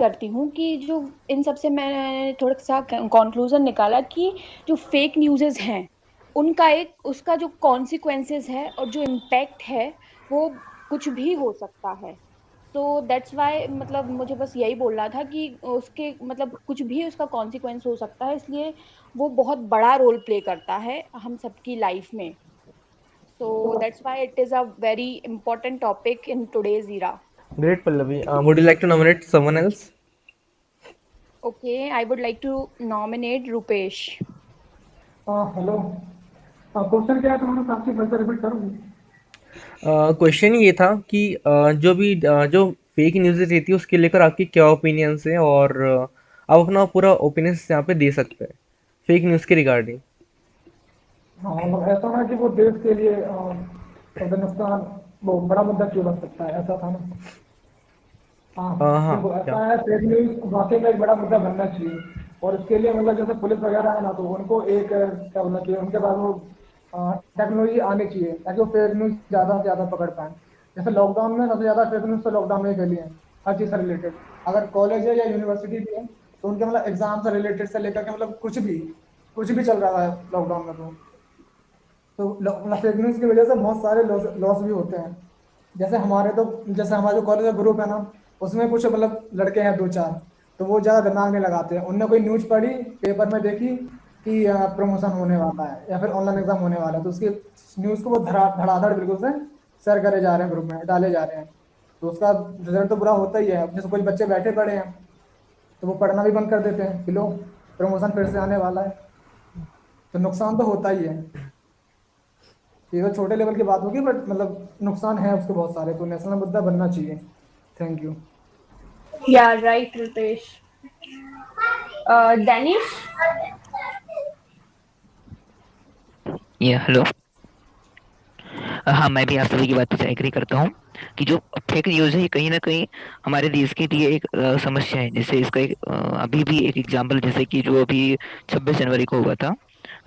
करती हूँ कि जो इन सब से मैंने थोड़ा-सा क कॉन्क्लूज़न निकाला कि जो फ़ेक न्यूज़ेज़ हैं, उनका एक उसका जो कॉन्सिक्वेंसेज़ है और जो इम्पैक्ट है, वो कुछ भी हो सकता है। तो दैट्स व्हाई मतलब मुझे बस यही बोलना था कि उसके मतलब कुछ भी उसका कॉन्सिक्वेंस हो सकता है, इसलिए वो बहुत बड़ा रोल प्ले करता है हम सबकी लाइफ़ में। So that's why it is a very important topic in today's era. Great, Pallavi. Would you like to nominate someone else? Okay, I would like to nominate Rupesh. Hello. Question क्या है तुम्हारा? काफी फिर से repeat करोगे? Question ये था कि जो फेक न्यूज़ रहती है उसके लेकर आपकी क्या ओपिनियंस है और आप अपना पूरा ओपिनियंस यहाँ पे दे सकते हैं फेक न्यूज़ के रिगार्डिंग। हाँ, मतलब ऐसा ना कि वो देश के लिए मतलब नुकसान, वो बड़ा मुद्दा क्यों बन सकता है, ऐसा था ना? हाँ, हाँ देखो क्या। ऐसा है, फेक न्यूज वाकई में एक बड़ा मुद्दा बनना चाहिए। और इसके लिए मतलब जैसे पुलिस वगैरह है ना, तो उनको एक क्या बोलना चाहिए, उनके पास वो टेक्नोलॉजी आनी चाहिए ताकि वो फेक न्यूज ज़्यादा से ज़्यादा पकड़ पाएँ। जैसे लॉकडाउन में सबसे ज़्यादा फेक न्यूज तो लॉकडाउन में ही फैली है, हर चीज़ से रिलेटेड। अगर कॉलेज है या यूनिवर्सिटी भी है, तो उनके मतलब एग्जाम से रिलेटेड से लेकर के मतलब कुछ भी चल रहा है लॉकडाउन में। तो फेक न्यूज़ की वजह से बहुत सारे लॉस लॉस भी होते हैं। जैसे हमारा जो कॉलेज का ग्रुप है ना, उसमें कुछ मतलब लड़के हैं दो चार, तो वो ज़्यादा दिमाग नहीं लगाते हैं। उनने कोई न्यूज़ पढ़ी, पेपर में देखी कि प्रमोशन होने वाला है या फिर ऑनलाइन एग्जाम होने वाला है, तो उसकी न्यूज़ को वो धड़ाधड़ बिल्कुल से शेयर करे जा रहे हैं, ग्रुप में डाले जा रहे हैं। तो उसका रिजल्ट तो बुरा होता ही है। अब जैसे कुछ बच्चे बैठे पड़े हैं, तो वो पढ़ना भी बंद कर देते हैं कि लो, प्रमोशन फिर से आने वाला है। तो नुकसान तो होता ही है। ये तो छोटे लेवल की बात होगी, बट मतलब नुकसान है उसके बहुत सारे, तो नेशनल मुद्दा बनना चाहिए। Thank you. Yeah, right, Rupesh. Danish? ये हेलो। हाँ, मैं भी आप सभी की बातों से एग्री करता हूँ कि जो फेक न्यूज़ है ये कहीं न कहीं हमारे देश के लिए एक समस्या है। जैसे इसका एक अभी भी एक एग्ज़ाम्पल, जैसे कि जो अभी 26 जनवरी को हुआ था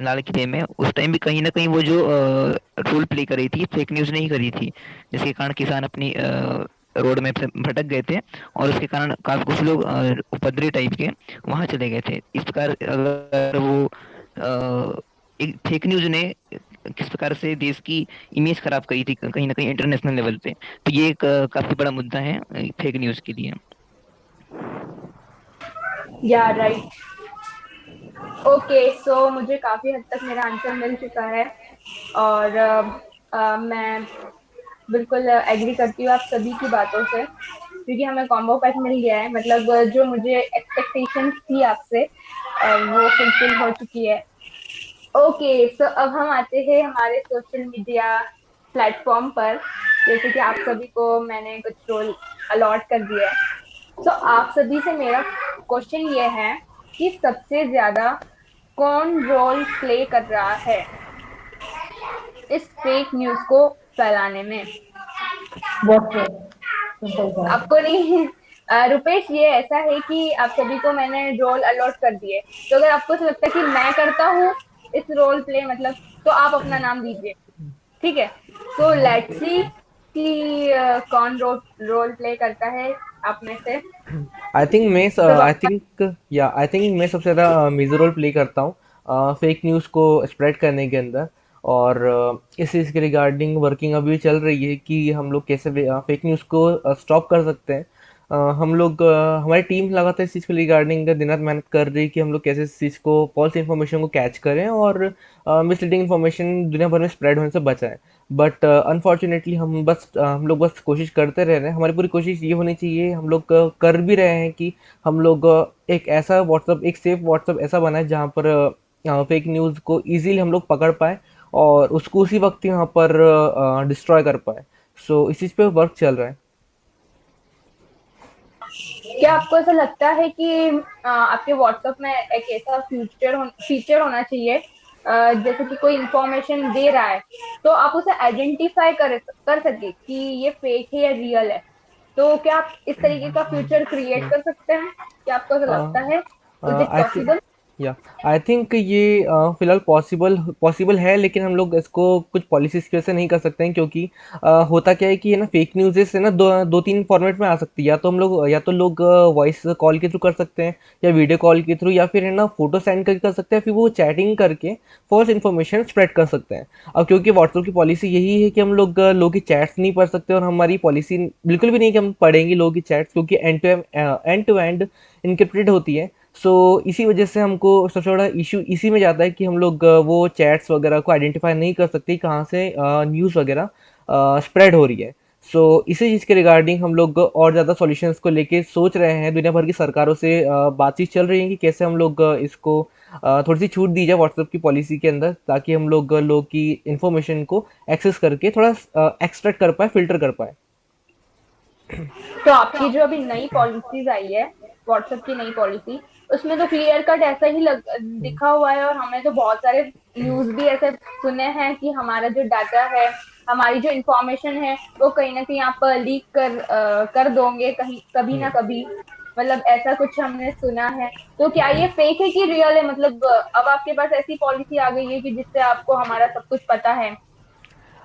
लाल किले में, उस टाइम भी कहीं न कहीं वो जो रोल प्ले कर रही थी, फेक न्यूज़ नहीं कर रही थी। जिसके कारण किसान अपनी रोड में भ भटक गए थे और उसके कारण काफ़ी कुछ लोग उपद्रवी टाइप के वहाँ चले गए थे। इस प्रकार अगर वो एक फेक न्यूज़ ने किस प्रकार से देश की इमेज खराब करी थी कहीं न कहीं इंटरनेशनल लेवल पे। तो ये एक काफ़ी बड़ा मुद्दा है फेक न्यूज़ के लिए। Yeah, right. ओके, सो मुझे काफ़ी हद तक मेरा आंसर मिल चुका है और मैं बिल्कुल एग्री करती हूँ आप सभी की बातों से, क्योंकि हमें कॉम्बो पैक मिल गया है। मतलब जो मुझे एक्सपेक्टेशंस थी आपसे वो फुलफिल हो चुकी है। ओके, सो अब हम आते हैं हमारे सोशल मीडिया प्लेटफॉर्म पर। जैसे कि आप सभी को मैंने कुछ रोल अलॉट कर दिया है, तो आप सभी से मेरा क्वेश्चन ये है कि सबसे ज्यादा कौन रोल प्ले कर रहा है इस फेक न्यूज को फैलाने में? व्हाट्सएप, सिंपल सा। आपको नहीं रुपेश, ये ऐसा है कि आप सभी को मैंने रोल अलॉट कर दिए, तो अगर आपको ऐसा लगता है कि मैं करता हूँ इस रोल प्ले मतलब, तो आप अपना नाम दीजिए। ठीक है, सो लेट्स सी कि कौन रोल प्ले करता है आप में से। तो आई थिंक या आई थिंक मैं सबसे ज़्यादा मेजर रोल प्ले करता हूँ फेक न्यूज़ को स्प्रेड करने के अंदर। और इस चीज़ के रिगार्डिंग वर्किंग अभी चल रही है कि हम लोग कैसे फेक न्यूज़ को स्टॉप कर सकते हैं। हम लोग हमारी टीम लगातार इस चीज़ के रिगार्डिंग दिन रात मेहनत कर रही है कि हम लोग कैसे इस चीज़ को फॉल्स इन्फॉर्मेशन को कैच करें और मिसलीडिंग इन्फॉर्मेशन दुनिया भर में स्प्रेड होने से बचाएं। बट अनफॉर्चुनेटली हम लोग बस कोशिश करते रह रहे हैं। हमारी पूरी कोशिश ये होनी चाहिए, हम लोग कर भी रहे हैं कि हम लोग एक सेफ व्हाट्सएप ऐसा बनाए जहाँ पर फेक न्यूज़ को इजीली हम लोग पकड़ पाए और उसको उसी वक्त यहाँ पर डिस्ट्रॉय कर पाए। सो इस चीज़ पे वर्क चल रहा है। क्या आपको ऐसा लगता है कि आपके व्हाट्सएप में एक ऐसा फीचर होना चाहिए, जैसे कि कोई इंफॉर्मेशन दे रहा है तो आप उसे आइडेंटिफाई कर सके कि ये फेक है या रियल है? तो क्या आप इस तरीके का फ्यूचर क्रिएट कर सकते हैं? क्या आपको ऐसा लगता है? Is it I think possible? या आई थिंक ये फिलहाल पॉसिबल पॉसिबल है, लेकिन हम लोग इसको कुछ पॉलिसीज की वजह से नहीं कर सकते हैं, क्योंकि होता क्या है कि है ना, फेक न्यूज़ से ना दो तीन फॉर्मेट में आ सकती है। या तो लोग वॉइस कॉल के थ्रू कर सकते हैं, या वीडियो कॉल के थ्रू, या फिर है ना फोटो सेंड करके कर सकते हैं, फिर वो चैटिंग करके फॉल्स इन्फॉर्मेशन स्प्रेड कर सकते हैं। अब क्योंकि व्हाट्सएप की पॉलिसी यही है कि हम लोग लोगों की चैट्स नहीं पढ़ सकते, और हमारी पॉलिसी बिल्कुल भी नहीं कि हम पढ़ेंगे लोगों की चैट्स, क्योंकि एंड टू एंड इनक्रिप्टेड होती है। सो इसी वजह से हमको सबसे बड़ा इशू इसी में जाता है कि हम लोग वो चैट्स वगैरह को आइडेंटिफाई नहीं कर सकते कहाँ से न्यूज़ वगैरह स्प्रेड हो रही है। सो इसी चीज़ के रिगार्डिंग हम लोग और ज़्यादा सॉल्यूशंस को लेके सोच रहे हैं, दुनिया भर की सरकारों से बातचीत चल रही है कि कैसे हम लोग इसको थोड़ी सी छूट दी जाए व्हाट्सएप की पॉलिसी के अंदर, ताकि हम लोग की इन्फॉर्मेशन को एक्सेस करके थोड़ा एक्सट्रैक्ट कर पाए, फिल्टर कर पाए। तो आपकी जो अभी नई पॉलिसीज आई है, व्हाट्सएप की नई पॉलिसी, उसमें तो क्लियर कट ऐसा ही दिखा हुआ है, और हमें तो बहुत सारे न्यूज भी ऐसे सुने हैं कि हमारा जो डाटा है, हमारी जो इंफॉर्मेशन है, वो कहीं ना कहीं आप लीक कर दोगे कहीं, कभी ना कभी। मतलब ऐसा कुछ हमने सुना है। तो क्या ये फेक है कि रियल है? मतलब अब आपके पास ऐसी पॉलिसी आ गई है कि जिससे आपको हमारा सब कुछ पता है।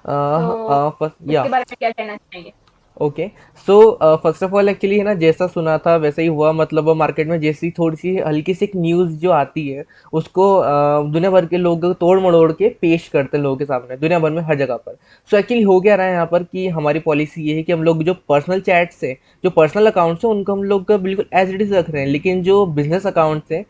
तो या उसके बारे में क्या कहना चाहेंगे? Okay. So first of all actually है ना, जैसा सुना था वैसा ही हुआ। मतलब मार्केट में जैसी थोड़ी सी हल्की सी एक न्यूज़ जो आती है, उसको दुनिया भर के लोग तोड़ मड़ोड़ के पेश करते हैं लोगों के सामने, दुनिया भर में हर जगह पर। सो एक्चुअली हो क्या रहा है यहाँ पर कि हमारी पॉलिसी ये है कि हम लोग जो पर्सनल चैट्स है, जो पर्सनल अकाउंट्स हैं, उनको हम लोग बिल्कुल एज इट इज़ रख रहे हैं, लेकिन जो बिजनेस अकाउंट्स हैं,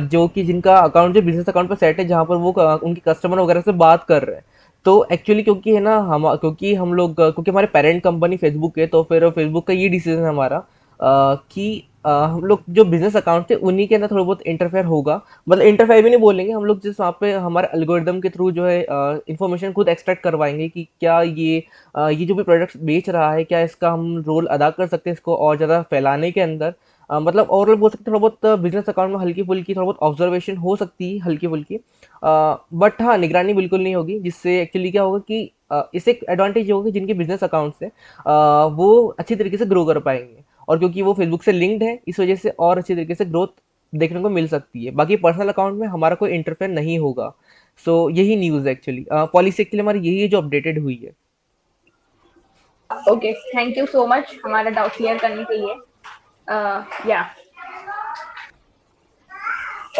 जो कि जिनका अकाउंट जो बिजनेस अकाउंट पर सेट है, जहाँ पर वो उनके कस्टमर वगैरह से बात कर रहे हैं। तो एक्चुअली क्योंकि है ना, हम लोग क्योंकि हमारे पेरेंट कंपनी फेसबुक है, तो फिर फेसबुक का ये डिसीजन है हमारा कि हम लोग जो बिजनेस अकाउंट थे उन्हीं के अंदर थोड़ा बहुत इंटरफेयर होगा। मतलब इंटरफेयर भी नहीं बोलेंगे हम लोग, जिस वहाँ पे हमारे एल्गोरिदम के थ्रू जो है इंफॉर्मेशन खुद एक्सट्रैक्ट करवाएंगे कि क्या ये जो भी प्रोडक्ट्स बेच रहा है, क्या इसका हम रोल अदा कर सकते हैं इसको और ज़्यादा फैलाने के अंदर। मतलब ओवरऑल बोल सकते हैं, थोड़ा बहुत बिजनेस अकाउंट में हल्की फुल्की थोड़ा बहुत ऑब्जर्वेशन हो सकती है, हल्की फुल्की। बट हाँ, निगरानी बिल्कुल नहीं होगी, जिससे एक्चुअली क्या होगा कि इससे एक एडवांटेज ये होगा कि जिनके बिजनेस अकाउंट्स हैं वो अच्छी तरीके से ग्रो कर पाएंगे, और क्योंकि वो फेसबुक से लिंक्ड है, इस वजह से और अच्छी तरीके से ग्रोथ देखने को मिल सकती है। बाकी पर्सनल अकाउंट में हमारा कोई इंटरफेयर नहीं होगा। सो यही न्यूज़ है एक्चुअली, पॉलिसी एक्चुअली हमारी यही है जो अपडेटेड हुई है। Okay, thank you so much हमारा डाउट क्लियर करने के लिए। या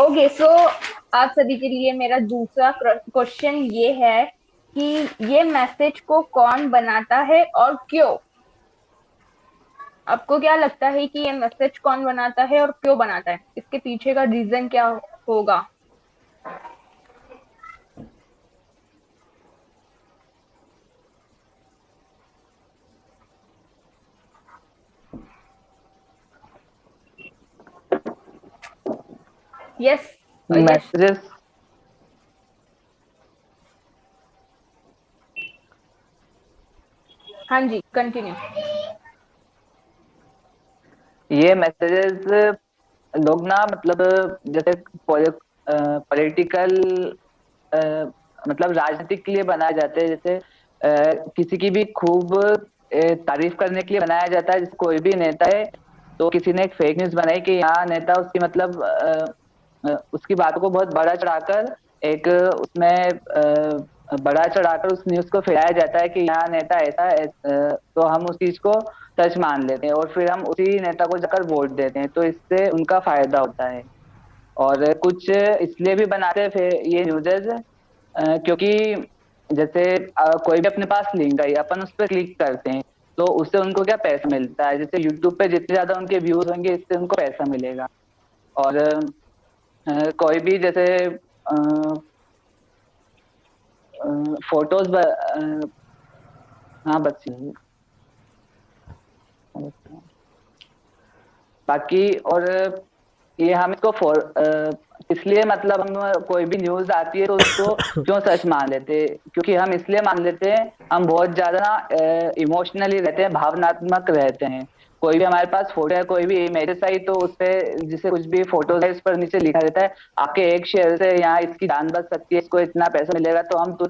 ओके, सो आप सभी के लिए मेरा दूसरा क्वेश्चन ये है कि ये मैसेज को कौन बनाता है और क्यों? आपको क्या लगता है कि ये मैसेज कौन बनाता है और क्यों बनाता है? इसके पीछे का रीजन क्या होगा? यस, यस, मैसेजेस हाँ जी, कंटिन्यू। ये मैसेजेस लोग ना मतलब जैसे पॉलिटिकल मतलब राजनीतिक के लिए बनाए जाते हैं। जैसे किसी की भी खूब तारीफ करने के लिए बनाया जाता है। जैसे कोई भी नेता है तो किसी ने एक फेक न्यूज बनाई कि यहाँ नेता उसकी मतलब उसकी बातों को बहुत बड़ा चढ़ाकर एक उसमें बड़ा चढ़ाकर उस न्यूज को फैलाया जाता है कि यहाँ नेता ऐसा है। तो हम उस चीज को सच मान लेते हैं और फिर हम उसी नेता को जाकर वोट देते हैं, तो इससे उनका फायदा होता है। और कुछ इसलिए भी बनाते हैं फिर ये न्यूज़ेस क्योंकि जैसे कोई भी अपने पास लिंक आई, अपन उस पर क्लिक करते हैं तो उससे उनको क्या पैसा मिलता है। जैसे यूट्यूब पे जितने ज्यादा उनके व्यूज होंगे इससे उनको पैसा मिलेगा। और कोई भी जैसे फोटोज हाँ बस यही। बाकी और ये हम इसको इसलिए मतलब हम कोई भी न्यूज आती है तो उसको क्यों सच मान लेते हैं, क्योंकि हम इसलिए मान लेते हैं हम बहुत ज्यादा ना इमोशनली रहते हैं, भावनात्मक रहते हैं। कोई भी हमारे पास फोटो है, कोई भी इमेजेस आई तो उस पे जिसे कुछ भी फोटोज है इस पर नीचे लिखा रहता है आपके एक शेयर से यहाँ इसकी जान बच सकती है, इसको इतना पैसा मिलेगा, तो हम तो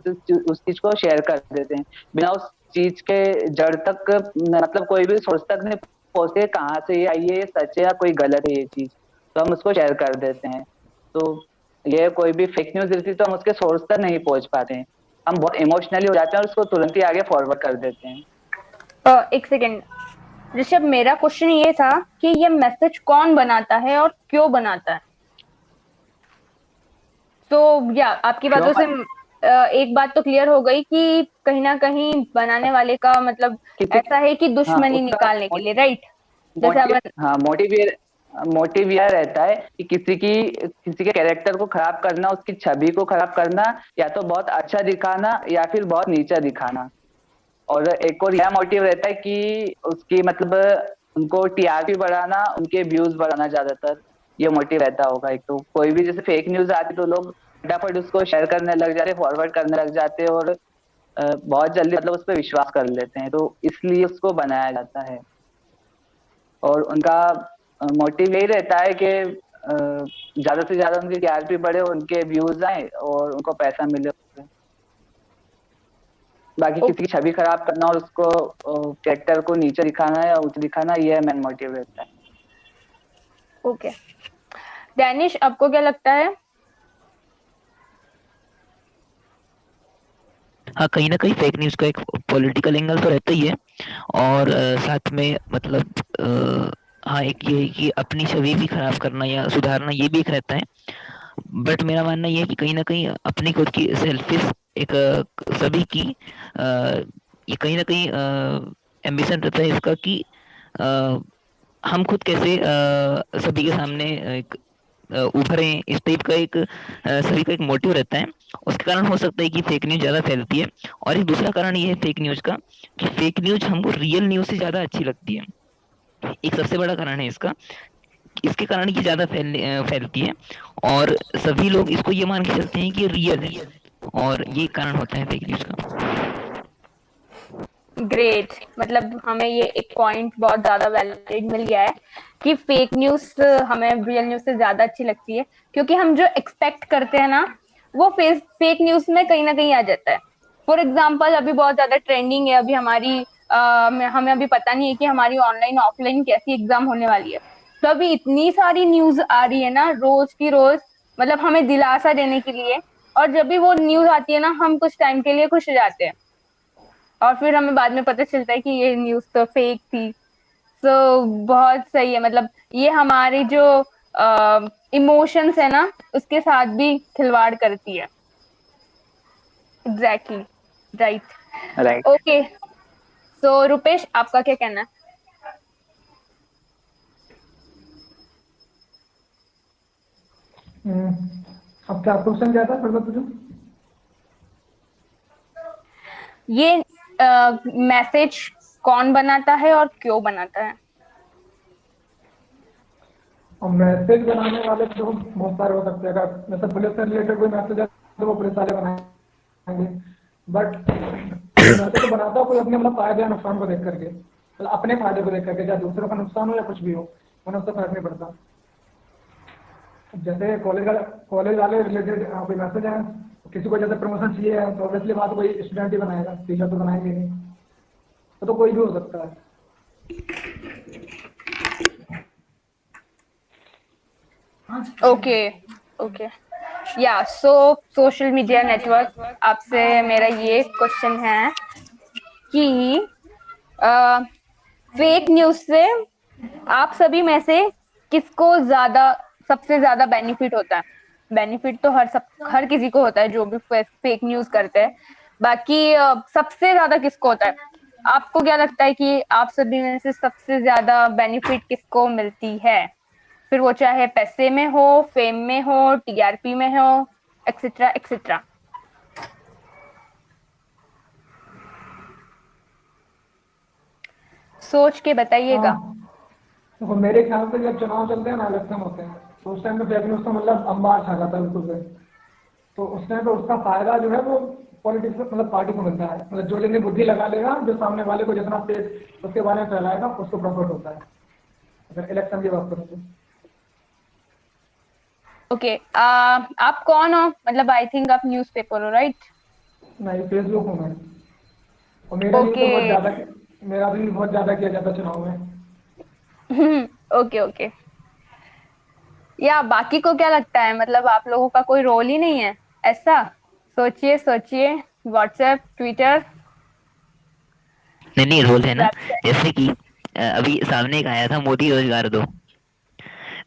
उस चीज को शेयर कर देते हैं बिना उस चीज के जड़ तक मतलब कोई भी सोर्स तक नहीं पहुंचते कहाँ से ये आई है, ये सच है या कोई गलत है ये चीज, तो हम उसको शेयर कर देते हैं। तो ये कोई भी फेक न्यूज रहती तो हम उसके सोर्स तक नहीं पहुंच पाते हैं, हम बहुत इमोशनली हो जाते हैं और उसको तुरंत ही आगे फॉरवर्ड कर देते हैं। एक सेकेंड ऋषभ, मेरा क्वेश्चन ये था कि ये मैसेज कौन बनाता है और क्यों बनाता है। तो या आपकी क्यों बातों से एक बात तो क्लियर हो गई कि कहीं ना कहीं बनाने वाले का मतलब किसी, ऐसा है कि हाँ दुश्मनी उसका निकालने के लिए, राइट? जैसे मोटिव, अपन हाँ मोटिव यह रहता है कि किसी के कैरेक्टर को खराब करना, उसकी छवि को खराब करना, या तो बहुत अच्छा दिखाना या फिर बहुत नीचा दिखाना। और एक और यह मोटिव रहता है कि उसकी मतलब उनको टीआरपी बढ़ाना, उनके व्यूज बढ़ाना, ज्यादातर ये मोटिव रहता होगा। एक तो कोई भी जैसे फेक न्यूज आती तो लोग फटाफट उसको शेयर करने लग जाते, फॉरवर्ड करने लग जाते और बहुत जल्दी मतलब उस पर विश्वास कर लेते हैं, तो इसलिए उसको बनाया जाता है। और उनका मोटिव यही रहता है कि ज्यादा से ज्यादा उनकी टीआरपी बढ़े, उनके व्यूज आए और उनको पैसा मिले उससे। बाकी ओ, किसी की छवि खराब करना और उसको कैरेक्टर को नीचे दिखाना या ऊंचे दिखाना, ये मेन मोटिव रहता है। ओके, डैनिश आपको क्या लगता है? हाँ, कहीं ना कहीं फेक न्यूज का एक पॉलिटिकल एंगल तो रहता ही है। और साथ में मतलब हाँ, एक ये है कि अपनी छवि भी खराब करना या सुधारना, ये भी एक रहता है। बट मेरा मानना ये है कि कहीं ना कहीं अपनी खुद की सेल्फिश एक सभी की ये कहीं ना कहीं एम्बिशन रहता है इसका कि अ, हम खुद कैसे सभी के सामने एक उभरें, इस टाइप का एक सभी का एक मोटिव रहता है। उसके कारण हो सकता है कि फेक न्यूज ज्यादा फैलती है। और एक दूसरा कारण ये है फेक न्यूज का कि फेक न्यूज हमको रियल न्यूज से ज्यादा अच्छी लगती है। एक सबसे बड़ा कारण है इसका, इसके कारण ये ज्यादा फैलती है। और सभी लोग इसको ये मान के चलते हैं कि रियल है। और ये कारण होता है फेक न्यूज का। ग्रेट, मतलब हमें ये एक पॉइंट बहुत ज्यादा वैलिड मिल गया है कि फेक न्यूज हमें रियल न्यूज से ज्यादा अच्छी लगती है, क्योंकि हम जो एक्सपेक्ट करते हैं ना वो फेक न्यूज में कहीं ना कहीं आ जाता है। फॉर एग्जाम्पल अभी बहुत ज्यादा ट्रेंडिंग है, अभी हमारी हमें अभी पता नहीं है कि हमारी ऑनलाइन ऑफलाइन कैसी एग्जाम होने वाली है। तो अभी इतनी सारी न्यूज आ रही है ना रोज की रोज, मतलब हमें दिलासा देने के लिए। और जब भी वो न्यूज आती है ना हम कुछ टाइम के लिए खुश हो जाते हैं, और फिर हमें बाद में पता चलता है कि ये न्यूज तो फेक थी। तो बहुत सही है, मतलब ये हमारी जो इमोशंस है ना उसके साथ भी खिलवाड़ करती है। Exactly, right. राइट। ओके, सो रुपेश आपका क्या कहना है? अब क्या क्वेश्चन क्या था फिर से पूछो। ये मैसेज कौन बनाता है और क्यों बनाता है? और मैसेज बनाने वाले तो बहुत सारे हो सकते हैं, अगर जैसे पुलिस से रिलेटेड कोई मैसेज है तो वो पुलिस वाले बनाएंगे। बट मैसेज तो बनाता है कोई अपने मतलब फायदे या नुकसान को देख करके, मतलब अपने फायदे को देख करके, चाहे दूसरों का नुकसान हो या कुछ भी हो, उन्हें उससे फर्क नहीं पड़ता। जैसे कॉलेज वाले रिलेटेड कोई मैसेज है, किसी को जैसे प्रमोशन चाहिए है तो ऑब्वियसली बात कोई स्टूडेंट ही बनाएगा, टीचर तो बनाएंगे नहीं। तो कोई भी हो सकता है। ओके, ओके, या सो सोशल मीडिया नेटवर्क, आपसे मेरा ये क्वेश्चन है कि फेक न्यूज से आप सभी में से किसको ज्यादा सबसे ज्यादा बेनिफिट होता है? बेनिफिट तो हर किसी को होता है जो भी फेक न्यूज करते हैं। बाकी सबसे ज्यादा किसको होता है? आपको क्या लगता है कि आप सभी में से सबसे ज्यादा बेनिफिट किसको मिलती है? फिर वो चाहे पैसे में हो, फेम में हो, टीआरपी में हो, एक्सेट्रा एक्सेट्रा। सोच के बताइएगा। हाँ, देखो मेरे ख्याल से जब चुनाव चलते हैं ना, इलेक्शन होते हैं, तो उस टाइम पे फेक न्यूज तो मतलब अंबार छा जाता है बिल्कुल से। तो उस टाइम पे उसका फायदा जो है वो पॉलिटिक्स मतलब पार्टी को मिलता है, मतलब जो जितनी बुद्धि लगा लेगा, जो सामने वाले को जितना तेज उसके बारे में फैलाएगा उसको प्रॉफिट होता है, अगर इलेक्शन की बात करूँ तो। ओके, आप कौन हो? मतलब आई थिंक आप न्यूज़पेपर हो, राइट? नहीं, फेसबुक हूँ मैं, और मेरा यूज तो ओके। बहुत ज्यादा, मेरा भी बहुत ज्यादा किया जाता है चुनाव में। ओके, ओके, या बाकी को क्या लगता है, मतलब आप लोगों का कोई रोल ही नहीं है ऐसा? सोचिए सोचिए। व्हाट्सएप, ट्विटर, नहीं नहीं, रोल है ना। वेबसाइट। जैसे कि अभी सामने एक आया था मोदी रोजगार दो,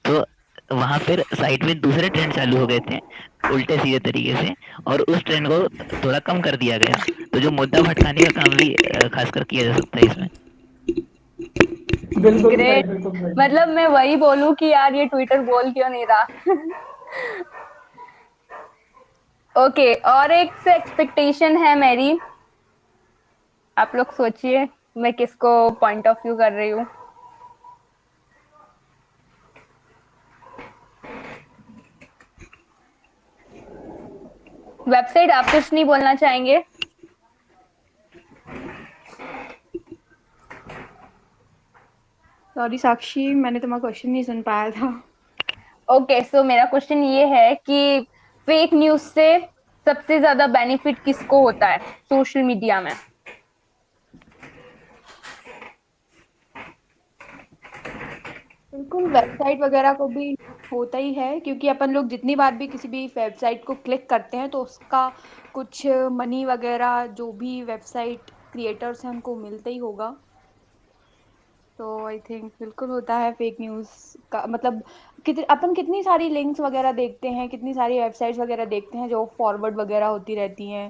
तो वहां फिर साइड में दूसरे ट्रेंड चालू हो गए थे उल्टे सीधे तरीके से, और उस ट्रेंड को थोड़ा कम कर दिया गया। तो जो मुद्दा भटकाने का काम भी खासकर किया जा सकता है इसमें। बिल्कुल सही, ग्रेट। बिल्कुल सही। मतलब मैं वही बोलूं कि यार ये ट्विटर बोल क्यों नहीं रहा। ओके, और एक से एक्सपेक्टेशन है मेरी। आप लोग सोचिए मैं किसको पॉइंट ऑफ व्यू कर रही हूँ। वेबसाइट, आप कुछ नहीं बोलना चाहेंगे? सॉरी साक्षी, मैंने तुम्हारा क्वेश्चन नहीं सुन पाया था। ओके, सो मेरा क्वेश्चन ये है कि फेक न्यूज से सबसे ज्यादा बेनिफिट किसको होता है सोशल मीडिया में? बिल्कुल, वेबसाइट वगैरह को भी होता ही है, क्योंकि अपन लोग जितनी बार भी किसी भी वेबसाइट को क्लिक करते हैं तो उसका कुछ मनी वगैरह जो भी वेबसाइट क्रिएटर्स हैं उनको मिलता ही होगा। तो आई थिंक बिल्कुल होता है फेक न्यूज़ का मतलब। अपन कितनी सारी लिंक्स वगैरह देखते हैं, कितनी सारी वेबसाइट्स वगैरह देखते हैं जो फॉरवर्ड वगैरह होती रहती हैं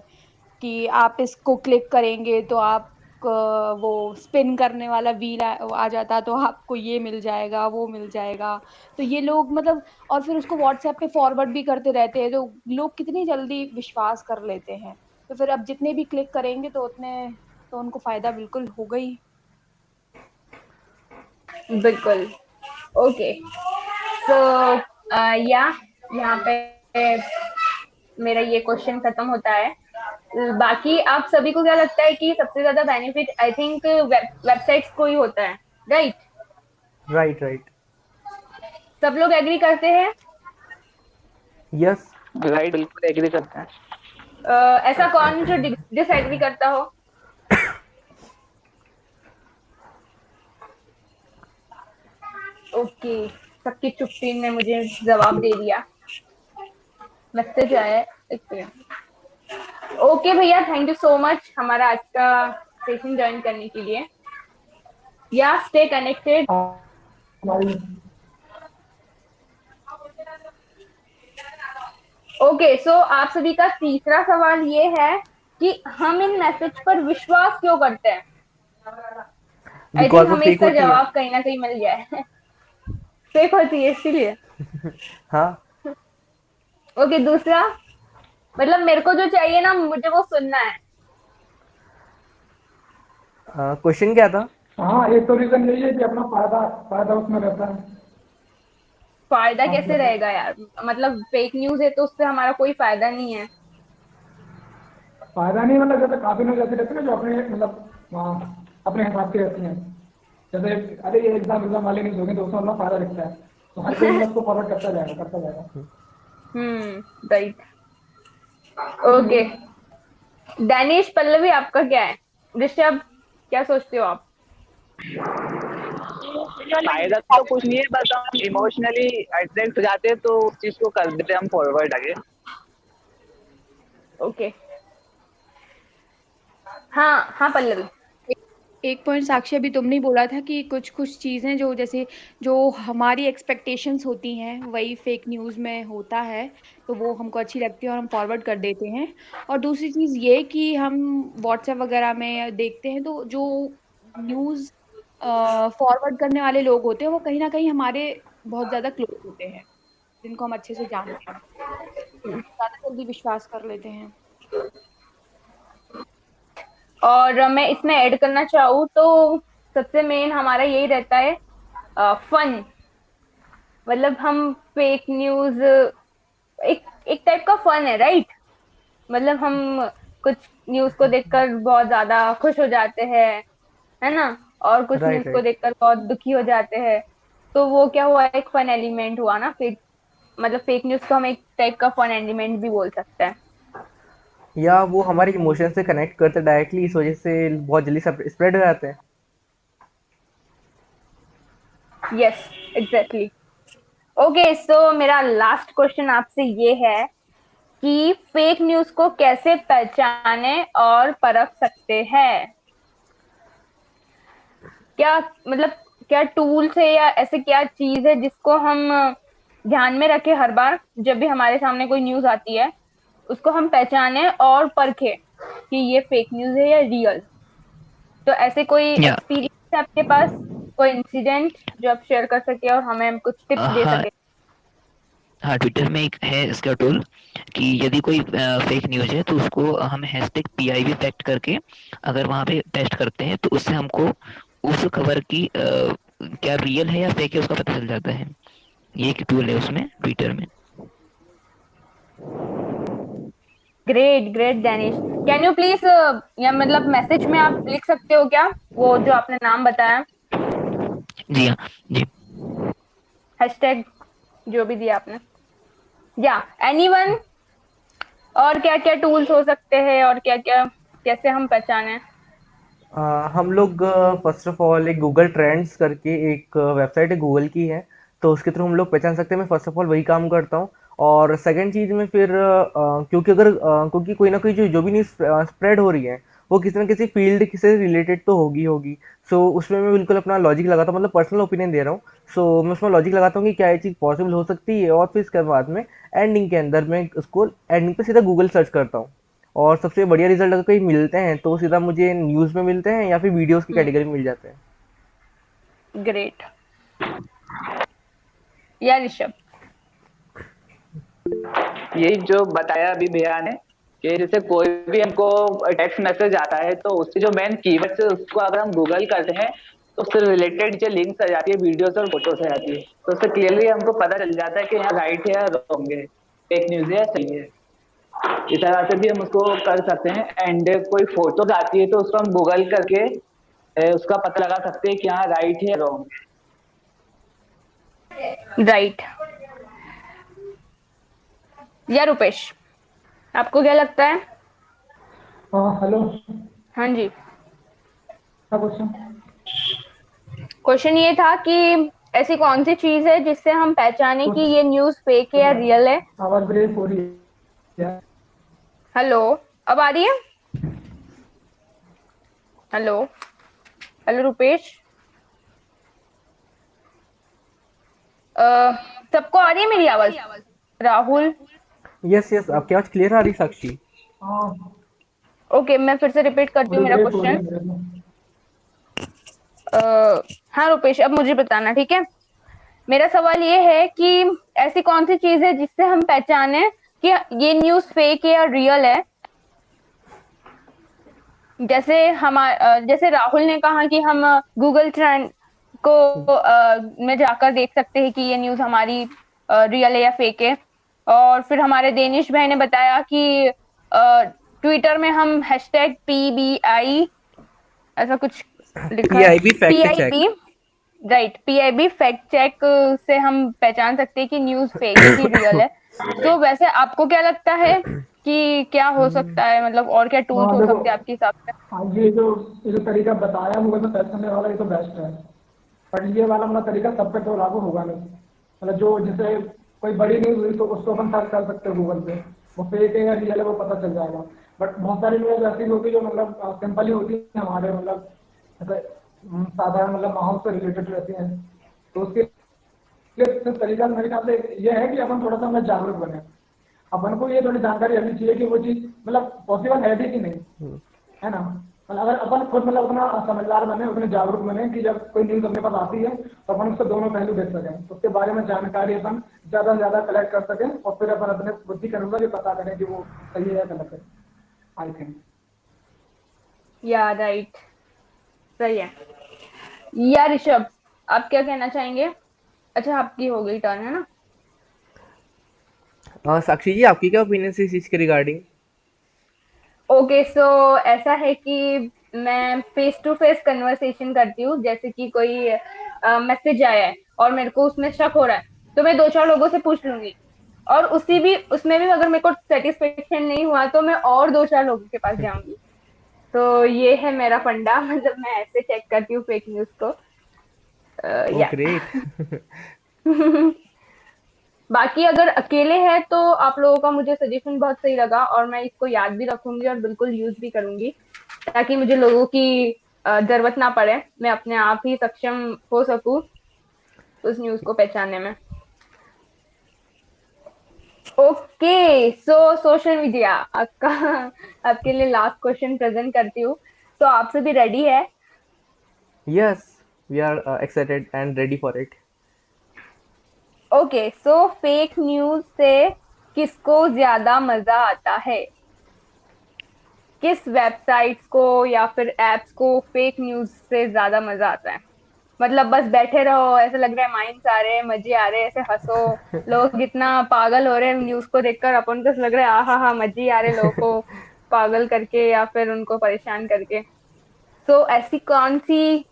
कि आप इसको क्लिक करेंगे तो आप वो स्पिन करने वाला व्हील आ जाता, तो आपको ये मिल जाएगा, वो मिल जाएगा। तो ये लोग मतलब, और फिर उसको व्हाट्सएप पे फॉरवर्ड भी करते रहते हैं, तो लोग कितनी जल्दी विश्वास कर लेते हैं। तो फिर अब जितने भी क्लिक करेंगे तो उतने, तो उनको फायदा बिल्कुल होगा ही। बिल्कुल। ओके, सो या यहाँ पे मेरा ये क्वेश्चन खत्म होता है। बाकी आप सभी को क्या लगता है कि सबसे ज्यादा बेनिफिट आई थिंक वेबसाइट्स को ही होता है, राइट? Right, right. सब लोग एग्री करते हैं? यस। राइट, बिल्कुल एग्री करते हैं। ऐसा कौन जो डिसएग्री करता हो? ओके, सबकी चुप्पी ने मुझे जवाब दे दिया। मैसेज आया है, एक सेकंड। ओके भैया, थैंक यू सो मच हमारा आज का सेशन ज्वाइन करने के लिए। या स्टे कनेक्टेड। हमारी ओके, सो आप सभी का तीसरा सवाल ये है कि हम इन मैसेज पर विश्वास क्यों करते हैं? आई थिंक बिकॉज वो हमें फेक इसका होती है। जवाब कहीं ना कहीं मिल गया है। फेक होती है इसीलिए। हाँ। ओके, दूसरा, मतलब मेरे को जो चाहिए ना मुझे वो सुनना है। क्वेश्चन क्या था? हाँ, एक तो रीजन यही है कि अपना फायदा फायदा उसमें रहता है। फायदा आप कैसे बताओ। रहेगा यार? मतलब फेक न्यूज है तो उससे हमारा कोई फायदा नहीं है। फायदा नहीं मतलब जैसे काफी लोग ऐसे रहते हैं ना जो अपने मतलब अपने हिसाब से रहती हैं। जैसे अरे ये एग्जाम वाले नहीं दोगे तो उसमें अपना फायदा दिखता है, तो हर कोई मतलब उसको फॉरवर्ड करता जाएगा करता जाएगा। राइट। ओके, इसलिए दानिश, पल्लवी, आपका क्या है? ऋषभ, क्या सोचते हो आप? फायदा तो कुछ नहीं है, बस हम इमोशनली अट्रैक्ट हो जाते हैं तो उस चीज को कर देते हैं हम फॉरवर्ड आगे। ओके। हाँ हाँ पल्लवी। एक एक पॉइंट साक्षी, अभी तुमने ही बोला था कि कुछ कुछ चीजें जो जैसे जो हमारी एक्सपेक्टेशंस होती हैं वही फेक न्यूज में होता है, तो वो हमको अच्छी लगती है और हम फॉरवर्ड कर देते हैं। और दूसरी चीज ये कि हम व्हाट्सएप वगैरह में देखते हैं तो जो न्यूज फॉरवर्ड करने वाले लोग होते हैं वो कहीं ना कहीं हमारे बहुत ज्यादा क्लोज होते हैं, जिनको हम अच्छे से जानते हैं, ज्यादा जल्दी विश्वास कर लेते हैं। और मैं इसमें ऐड करना चाहूँ तो सबसे मेन हमारा यही रहता है, फन। मतलब हम फेक न्यूज एक एक टाइप का फन है, राइट? मतलब हम कुछ न्यूज को देखकर बहुत ज्यादा खुश हो जाते हैं, है ना? और कुछ न्यूज राइट, को राइट। देखकर बहुत दुखी हो जाते हैं। तो वो क्या हुआ, एक फन एलिमेंट हुआ ना फेक। मतलब फेक न्यूज को हम एक टाइप का फन एलिमेंट भी बोल सकते हैं। या वो हमारे इमोशन से कनेक्ट करते डायरेक्टली, इस वजह से बहुत जल्दी स्प्रेड हो जाते हैं। Yes, exactly. ओके, सो मेरा लास्ट क्वेश्चन आपसे ये है कि फेक न्यूज को कैसे पहचाने और परख सकते हैं? क्या मतलब क्या टूल्स है या ऐसे क्या चीज है जिसको हम ध्यान में रखें हर बार जब भी हमारे सामने कोई न्यूज आती है, उसको हम पहचाने और परखें कि ये फेक न्यूज है या रियल? तो ऐसे कोई या एक्सपीरियंस है आपके पास, कोई इंसिडेंट जो आप शेयर कर सके और हमें कुछ टिप्स दे हाँ सके? हाँ, ट्विटर में एक है इसका टूल कि यदि कोई फेक न्यूज़ है तो उसको हम हैशटैग पीआईबी फैक्ट करके अगर वहाँ पे पेस्ट करते हैं तो उससे हमको उस खबर की क्या रियल है या फेक है उसका पता चल जाता है। ये एक टूल है उसमें ट्विटर में। Great great Danish, can you please या मतलब मैसेज में आप लिख सकते हो क्या वो जो आपने नाम बताया, जी हाँ। जी। हैशटैग जो भी दिया आपने, या एनीवन? और क्या क्या टूल्स हो सकते हैं और क्या क्या कैसे हम पहचाने? हम लोग फर्स्ट ऑफ ऑल एक गूगल ट्रेंड्स करके एक वेबसाइट है गूगल की है, तो उसके थ्रू हम लोग पहचान सकते हैं। मैं फर्स्ट ऑफ ऑल वही काम करता हूँ। और सेकंड चीज़ में फिर क्योंकि कोई ना कोई जो भी न्यूज़ स्प्रेड हो रही है वो किसी ना किसी फील्ड से रिलेटेड तो होगी। सो उसमें मैं बिल्कुल अपना लॉजिक लगाता हूँ, मतलब पर्सनल ओपिनियन दे रहा हूँ। सो मैं उसमें लॉजिक लगाता हूँ कि क्या ये चीज़ पॉसिबल हो सकती है, और फिर इसके बाद में एंडिंग के अंदर मैं उसको एंडिंग पे सीधा गूगल सर्च करता हूँ। और सबसे बढ़िया रिजल्ट अगर कहीं मिलते हैं तो सीधा मुझे न्यूज़ में मिलते हैं या फिर वीडियोस की कैटेगरी में मिल जाते हैं। ग्रेट। या ऋषभ? यही जो बताया अभी भैया ने कि जैसे कोई भी हमको टेक्स्ट मैसेज आता है तो उससे जो मेन कीवर्ड्स है उसको अगर हम गूगल करते हैं तो उससे रिलेटेड जो लिंक्स आ जाती है, वीडियोस और फोटोस आ जाती है, तो उससे क्लियरली हमको पता चल जाता है कि यहाँ राइट है या रॉन्ग है, फेक न्यूज है या सही है। इस तरह से भी हम उसको कर सकते हैं। एंड कोई फोटोज आती है तो उसको हम गूगल करके उसका पता लगा सकते हैं कि यहाँ राइट है या रॉन्ग है। राइट। या रुपेश, आपको क्या लगता है? हाँ हेलो। हाँ जी। क्या क्वेश्चन? क्वेश्चन ये था कि ऐसी कौन सी चीज है जिससे हम पहचाने कि कुछ ये न्यूज फेक है या रियल है? आवाज ब्रेक हो रही है। हेलो, अब आ रही है? हेलो, हेलो रुपेश, सबको आ रही है मेरी आवाज? राहुल? यस यस, आपकी आवाज़ क्लियर आ रही साक्षी। हाँ ओके, मैं फिर से रिपीट करती हूँ थोड़ी मेरा ब्रेक हो रही क्वेश्चन। है मेरे में। हाँ रुपेश, अब मुझे बताना, ठीक है? मेरा सवाल ये है कि ऐसी कौन सी चीज है जिससे हम पहचाने कि ये न्यूज फेक है या रियल है? जैसे राहुल ने कहा कि हम गूगल ट्रेंड को में जाकर देख सकते हैं कि ये न्यूज हमारी रियल है या फेक है। और फिर हमारे देनिश भाई ने बताया कि ट्विटर में हम हैशटैग PBI, ऐसा कुछ लिखा है, PIB fact check. PIB, right, PIB fact check से हम पहचान सकते हैं कि न्यूज फेक है कि रियल है। तो वैसे आपको क्या लगता है कि क्या हो सकता है, मतलब और क्या टूल्स हाँ हो देखो, सकते हैं आपके हिसाब से? हाँ ये जो तरीका बताया गूगल पे सर्च करने वाला, ये तो बेस्ट है। पर ये वाला मतलब तरीका सब पे तो लागू होगा नहीं। मतलब जो जैसे कोई बड़ी न्यूज हुई तो उसको अपन सर्च कर सकते हो गूगल पे, वो फेक है या रियल है वो पता चल जाएगा। बट बहुत सारी न्यूज ऐसी होती है जो मतलब सिंपल ही होती है, हमारे मतलब जैसे साधारण मतलब माहौल से रिलेटेड रहती हैं। तो उसके लिए तो तरीका मेरे ख्याल से ये है कि अपन थोड़ा सा मतलब जागरूक बने। अपन को ये थोड़ी जानकारी रहनी चाहिए कि वो चीज मतलब पॉसिबल है भी कि नहीं, है ना। मतलब अगर अपन खुद मतलब उतना समझदार बने, उतने जागरूक बने कि जब कोई न्यूज अपने पास आती है तो अपन उसके दोनों पहलू देख सकें, तो उसके बारे में जानकारी अपन ज्यादा से ज्यादा कलेक्ट कर सकें और फिर अपन अपने बुद्धि के अनुसार ये पता करें कि वो सही है या गलत है। I think. या राइट, सही है। या ऋषभ, आप क्या कहना चाहेंगे? अच्छा, आपकी हो गई टर्न, है ना? साक्षी जी, आपकी क्या ओपिनियन है इस चीज़ के रिगार्डिंग? ओके, सो ऐसा है कि मैं फेस टू फेस कन्वर्सेशन करती हूँ। जैसे कि कोई मैसेज आया है और मेरे को उसमें शक हो रहा है, तो मैं दो चार लोगों से पूछ लूंगी, और उसमें भी अगर मेरे को सेटिस्फेक्शन नहीं हुआ तो मैं और दो चार लोगों के पास जाऊंगी। तो ये है मेरा फंडा मतलब मैं ऐसे चेक करती हूँ फेक न्यूज को। ओह या ग्रेट। बाकी अगर अकेले हैं तो आप लोगों का मुझे सजेशन बहुत सही लगा और मैं इसको याद भी रखूंगी और बिल्कुल यूज भी करूंगी, ताकि मुझे लोगों की जरूरत ना पड़े, मैं अपने आप ही सक्षम हो सकूं उस न्यूज को पहचानने में। ओके, सो सोशल मीडिया आपका आपके लिए लास्ट क्वेश्चन प्रेजेंट करती हूँ। तो आप सभी रेडी है? Yes, we are excited and ready for it. Okay, so fake news से किसको ज्यादा मजा आता है? किस वेबसाइट्स को या फिर एप्स को फेक न्यूज से ज्यादा मजा आता है? मतलब बस बैठे रहो, ऐसे लग रहा है माइंड्स आ रहे हैं, मजे आ रहे हैं, ऐसे हंसो, लोग इतना पागल हो रहे हैं न्यूज को देखकर, अपन को ऐसा लग रहा है आहा हा मजे ही आ रहे हैं लोगों को पागल करके या फिर उनको परेशान करके। सो ऐसी कौन सी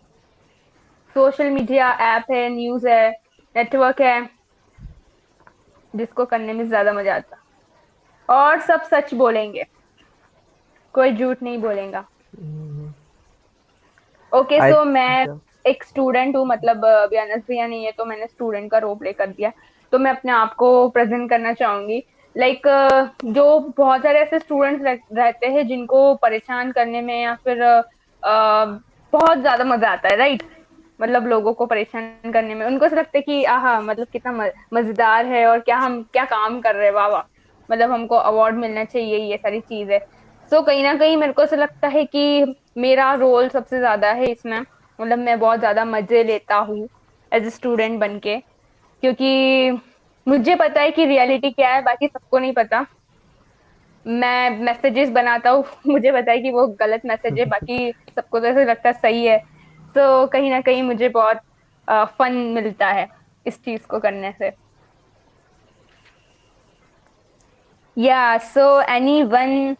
सोशल मीडिया ऐप है, न्यूज है, नेटवर्क है जिसको करने में ज्यादा मजा आता है? और सब सच बोलेंगे, कोई झूठ नहीं बोलेगा। ओके, I सो मैं yeah. एक स्टूडेंट हूँ, मतलब अभी अनस भैया नहीं है तो मैंने स्टूडेंट का रोल प्ले कर दिया। तो मैं अपने आप को प्रेजेंट करना चाहूंगी। लाइक जो बहुत सारे ऐसे स्टूडेंट्स रहते हैं जिनको परेशान करने में या फिर बहुत ज्यादा मजा आता है, राइट? मतलब लोगों को परेशान करने में उनको ऐसा लगता है कि आहा मतलब कितना मजेदार है, और क्या हम क्या काम कर रहे हैं, वाह वाह, मतलब हमको अवार्ड मिलना चाहिए, ये सारी चीज है। सो कहीं ना कहीं मेरे को ऐसा लगता है कि मेरा रोल सबसे ज्यादा है इसमें, मतलब मैं बहुत ज्यादा मजे लेता हूँ एज ए स्टूडेंट बन के, क्योंकि मुझे पता है कि रियलिटी क्या है, बाकी सबको नहीं पता। मैं मैसेजेस बनाता हूँ मुझे पता है कि वो गलत मैसेज है, बाकी सबको तो ऐसा लगता है सही है। सो कहीं ना कहीं मुझे बहुत फन मिलता है इस चीज को करने से। या सो एनी वन,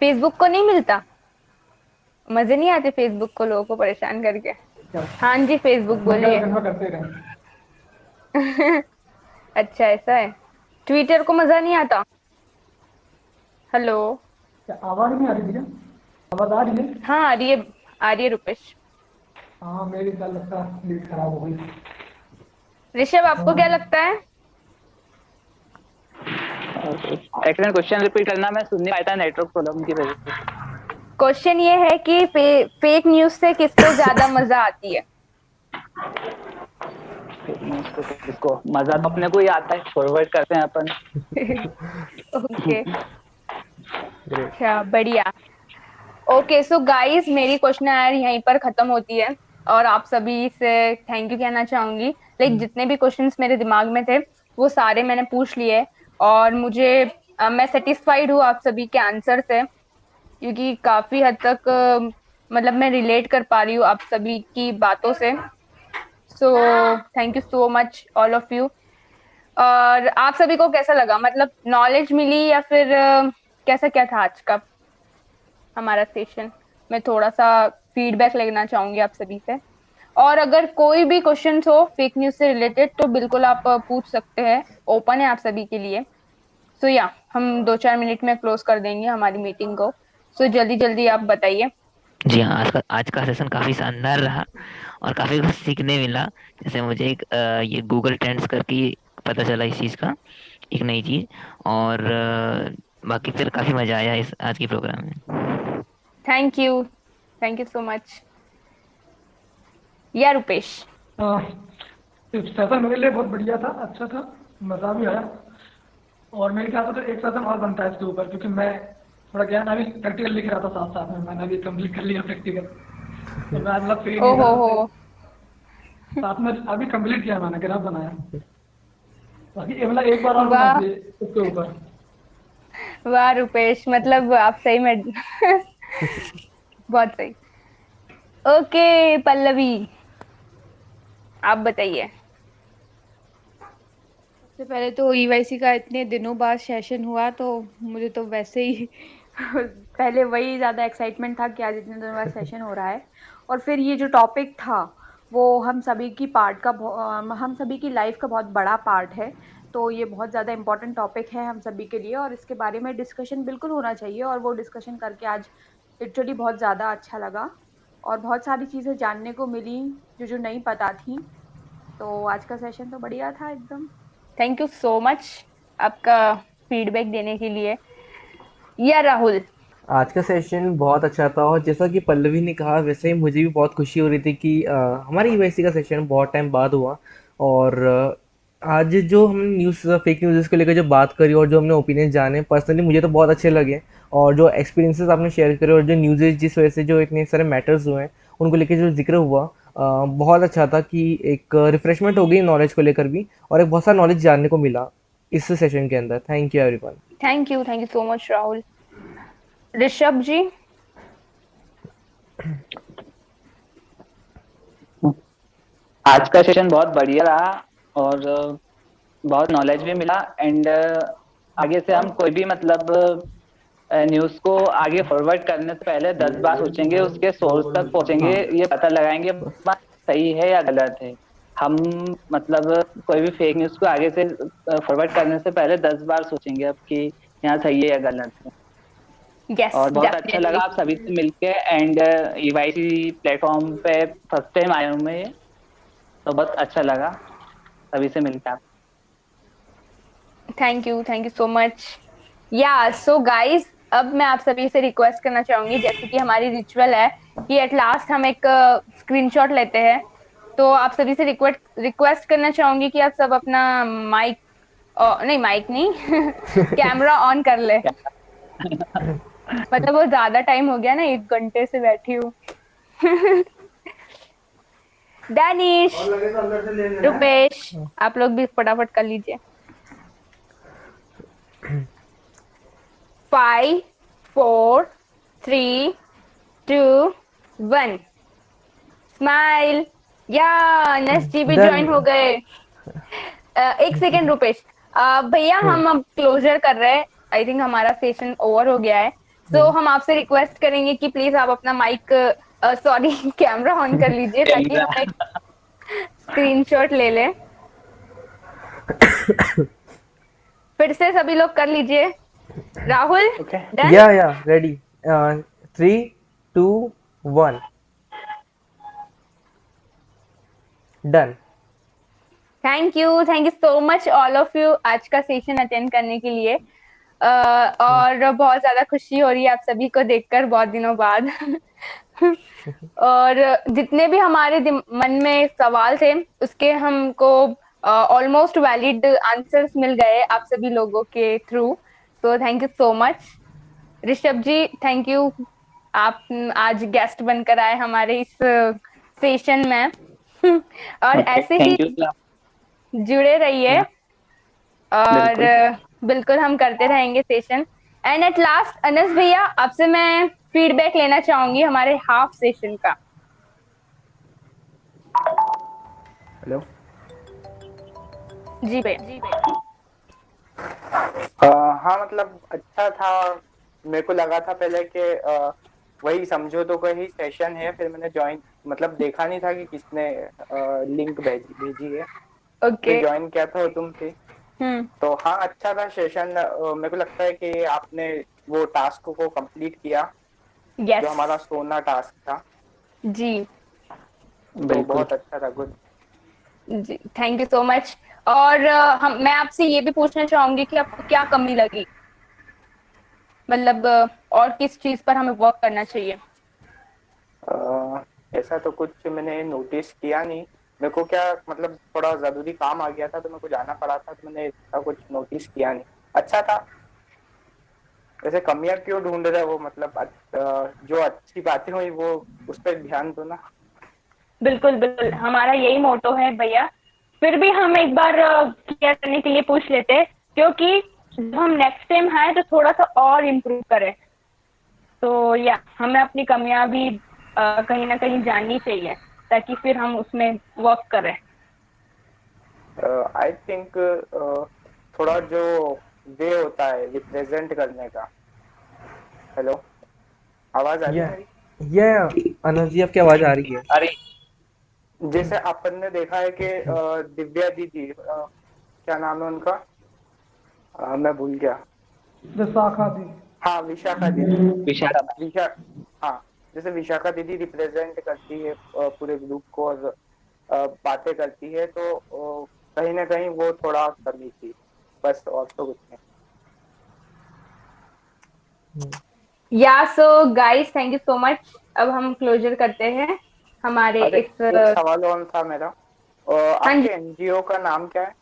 फेसबुक को नहीं मिलता, मजे नहीं आते फेसबुक को लोगों को परेशान करके? क्या हाँ जी, फेसबुक अपना क्या बोलिए। दिन भर करते रहे। अच्छा ऐसा है। ट्विटर को मजा नहीं आता? हेलो? क्या आवाज नहीं आ रही थी क्या? आवाज आ रही है? हाँ आ रही है, आ रही है रुपेश। हाँ मेरी क्या लगता है नींद खराब हो गई। ऋषभ आपको क्या हाँ लगता है? एक्चुअली क्वेश्चन रिपीट करना, मैं सुन नहीं पाया था नेटवर्क प्रॉब्लम की वजह से। क्वेश्चन ये है कि फेक न्यूज से किसको ज्यादा मजा आती है? इसको इसको मजा तो अपने को ही आता है, फॉरवर्ड करते हैं अपन। Okay, Great. अच्छा बढ़िया। ओके, सो गाइस मेरी क्वेश्चन आयर यहीं पर खत्म होती है, और आप सभी से थैंक यू कहना चाहूंगी। लाइक जितने भी क्वेश्चंस मेरे दिमाग में थे वो सारे मैंने पूछ लिए, और मुझे मैं सेटिस्फाइड हूँ आप सभी के आंसर से, क्योंकि काफी हद तक मतलब मैं रिलेट कर पा रही हूँ आप सभी की बातों से। सो thank you so much all of you. और आप सभी को कैसा लगा, मतलब नॉलेज मिली या फिर कैसा क्या था आज का हमारा सेशन? मैं थोड़ा सा फीडबैक लेना चाहूंगी आप सभी से। और अगर कोई भी क्वेश्चन हो फेक न्यूज से रिलेटेड तो बिल्कुल आप पूछ सकते हैं, ओपन है आप सभी के लिए। सो या हम 2-4 मिनट में क्लोज कर देंगे हमारी मीटिंग को। सो जल्दी जल्दी आप बताइए। जी हाँ, आज का सेशन काफी शानदार रहा और काफी कुछ सीखने मिला। जैसे मुझे एक ये गूगल ट्रेंड्स करके पता चला इस चीज का, एक नई चीज। और बाकी फिर काफी मजा आया इस आज के प्रोग्राम में। Thank you, thank you so much. या रुपेश? सेशन मेरे लिए बहुत बढ़िया था, अच्छा था, मज़ा भी आया। और मेरे ख्याल से तो एक सेशन और बनता है इसके ऊपर, क्योंकि मैं थोड़ा क्या है ना, अभी प्रैक्टिकल लिख रहा था साथ साथ में, मैंने अभी कंप्लीट कर लिया प्रैक्टिकल। तो मैं मतलब फ्री ओ नहीं था हो। तो साथ में अभी कंप्लीट किया मैंने, ग्राफ बनाया। बाकी ये मतलब एक बार और होना वाह, चाहिए उसके ऊपर। वाह रुपेश, मतलब आप सही में बहुत सही। ओके पल्लवी, आप बताइए। सबसे पहले तो ईवाईसी का इतने दिनों बाद सेशन हुआ तो मुझे तो वैसे ही पहले वही ज़्यादा एक्साइटमेंट था कि आज इतने दिनों बाद सेशन हो रहा है। और फिर ये जो टॉपिक था वो हम सभी की हम सभी की लाइफ का बहुत बड़ा पार्ट है। तो ये बहुत ज़्यादा इम्पोर्टेंट टॉपिक है हम सभी के लिए, और इसके बारे में डिस्कशन बिल्कुल होना चाहिए, और वो डिस्कशन करके आज लिटरली बहुत ज़्यादा अच्छा लगा। और बहुत सारी चीज़ें जानने को मिली जो जो नहीं पता थी। तो आज का सेशन तो बढ़िया था एकदम। थैंक यू सो मच आपका फीडबैक देने के लिए। या राहुल। आज का सेशन बहुत अच्छा था और जैसा कि पल्लवी ने कहा वैसे ही मुझे भी बहुत खुशी हो रही थी कि हमारी यूएससी का सेशन बहुत टाइम बाद हुआ। और आज जो हमने फेक न्यूज़ को लेकर जो बात करी और जो हमने ओपिनियन जाने पर्सनली मुझे तो बहुत अच्छे लगे। और जो एक्सपीरियंसेस आपने शेयर करे और जो न्यूज़ेज जिस वजह से जो इतने सारे मैटर्स हुए हैं उनको लेकर जो जिक्र हुआ, बहुत अच्छा था कि एक रिफ्रेशमेंट हो गई नॉलेज को लेकर भी और एक बहुत सारा नॉलेज जानने को मिला इस सेशन के अंदर। Thank you everyone. Thank you so much Rahul. Rishabh ji. आज का सेशन बहुत बढ़िया रहा और बहुत नॉलेज भी मिला। एंड आगे से हम कोई भी मतलब न्यूज को आगे फॉरवर्ड करने से पहले 10 बार सोचेंगे, उसके सोर्स तक पहुंचेंगे, हाँ, ये पता लगाएंगे बात सही है या गलत है। हम मतलब कोई भी फेक न्यूज को आगे से फॉरवर्ड करने से पहले 10 बार सोचेंगे अब कि यहाँ सही है या गलत है। यस और बहुत अच्छा लगा डेफिनेटली। आप सभी से मिलके। एंड ईवाईसी प्लेटफॉर्म पे फर्स्ट टाइम आया हूँ मैं, तो बहुत अच्छा लगा सभी से मिलकर। आप थैंक यू सो मच। या सो गाइस, अब मैं आप सभी से रिक्वेस्ट करना चाहूंगी, जैसे कि हमारी रिचुअल है कि एट लास्ट हम एक स्क्रीनशॉट लेते हैं। तो आप सभी से रिक्वेस्ट रिक्वेस्ट करना चाहूंगी कि आप सब अपना माइक, नहीं माइक नहीं, कैमरा ऑन कर ले। मतलब वो ज्यादा टाइम हो गया ना, 1 घंटे से बैठी हूँ। दानिश, रुपेश, आप लोग भी फटाफट कर लीजिए। 5 4 3 2 1। स्माइल। या नस जी भी डन। ज्वाइन हो गए। एक सेकेंड रुपेश। भैया हम्म। हम अब क्लोजर कर रहे हैं। आई थिंक हमारा सेशन ओवर हो गया है। सो हम आपसे रिक्वेस्ट करेंगे कि प्लीज आप अपना माइक, सॉरी, कैमरा ऑन कर लीजिए ताकि हम एक स्क्रीनशॉट ले लें। फिर से सभी लोग कर लीजिए। राहुल। ओके। डन। या ready. 3 2 1। Done. Thank you so much all of you आज का सेशन अटेंड करने के लिए। और बहुत ज्यादा खुशी हो रही है आप सभी को देखकर बहुत दिनों बाद। और जितने भी हमारे मन में सवाल थे उसके हमको ऑलमोस्ट वैलिड आंसर्स मिल गए आप सभी लोगों के through. So thank you so much. Rishabh ji thank you, आप आज गेस्ट बनकर आए हमारे इस सेशन में। और ओके, ऐसे ही थैंक यू। जुड़े रहिए और बिल्कुल। बिल्कुल हम करते रहेंगे session. And at last Anas भैया आपसे मैं फीडबैक लेना चाहूंगी हमारे हाफ सेशन का। हेलो। जी भैया। हाँ मतलब अच्छा था। मेरे को लगा था पहले कि वही समझो तो कोई सेशन है, फिर मैंने ज्वाइन मतलब देखा नहीं था कि किसने लिंक भेजी है, ओके। फिर ज्वाइन किया था वो तुम थी। हम्म। तो हाँ अच्छा था सेशन। मेरे को लगता है कि आपने वो टास्क को कंप्लीट किया जो यस। हमारा सोना टास्क था, जी। तो बिल्कुल। बहुत अच्छा था। गुड। जी थैंक यू सो मच। और मैं आपसे ये भी पूछना चाहूंगी कि आपको क्या कमी लगी, मतलब और किस चीज पर हमें वर्क करना चाहिए। ऐसा तो कुछ मैंने नोटिस किया नहीं। मेरे को क्या मतलब थोड़ा जरूरी काम आ गया था तो मेरे को जाना पड़ा था, तो मैंने ऐसा कुछ नोटिस किया नहीं। अच्छा था। वैसे कमियां क्यों ढूंढ रहे हो, मतलब जो अच्छी बातें हुई वो उस पर ध्यान दो ना। बिल्कुल बिल्कुल, हमारा यही मोटो है भैया। फिर भी हम एक बार क्लियर करने के लिए पूछ लेते हैं, क्योंकि जब हम नेक्स्ट टाइम आए तो थोड़ा सा और इम्प्रूव करें। तो या हमें अपनी कमियां भी कहीं ना कहीं जाननी चाहिए ताकि फिर हम उसमें वर्क करें। आई थिंक थोड़ा जो वे होता है रिप्रेजेंट करने का। हेलो, आवाज आ रही है या मेरी? अनस जी आपकी आवाज आ रही है। अरे जैसे अपन ने देखा है कि दिव्या दीदी, क्या नाम है उनका, मैं भूल गया। विशाखा थी। हाँ, विशाखा दीदी। विशाखा मैम। विशा हाँ, जैसे विशाखा दीदी रिप्रेजेंट करती है पूरे ग्रुप को और बातें करती है, तो कहीं ना कहीं वो थोड़ा कमी थी, बस और तो कुछ नहीं। या so guys, thank you so much. अब हम क्लोजर करते हैं हमारे अरे इस एक सवाल और था मेरा, हाँ आपके जी, एनजीओ का नाम क्या है?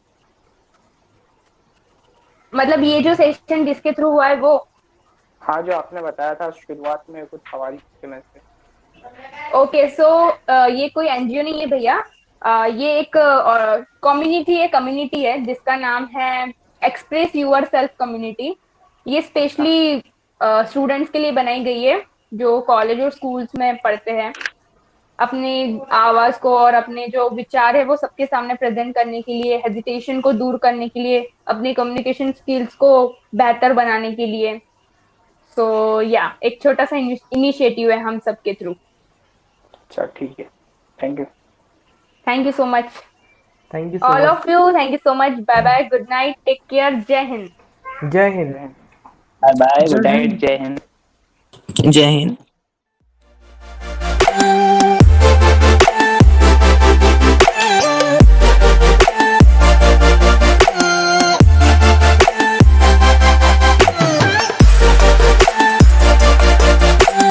मतलब ये जो सेशन जिसके थ्रू हुआ है वो। हाँ, जो आपने बताया था शुरुआत में कुछ सवाल थे में से। ओके सो ये कोई एनजीओ नहीं है भैया। ये एक कम्युनिटी है जिसका नाम है एक्सप्रेस यूर सेल्फ कम्युनिटी। ये अच्छा। स्पेशली स्टूडेंट्स के लिए बनाई गई है जो कॉलेज और स्कूल्स में पढ़ते हैं। अपनी आवाज को और अपने जो विचार है वो सबके सामने प्रेजेंट करने के लिए, हेजिटेशन को दूर करने के लिए, अपनी कम्युनिकेशन स्किल्स को बेहतर बनाने के लिए। सो या एक छोटा सा इनिशिएटिव है हम सबके थ्रू। अच्छा ठीक है, thank you. Thank you so much thank you so all much. Of you. Thank you so much. Bye bye, good night, take care, जय हिंद। जय हिंद। जय हिंद। बाय बाय, जय गुड नाइट, हिंद। जय हिंद। जय हिंद।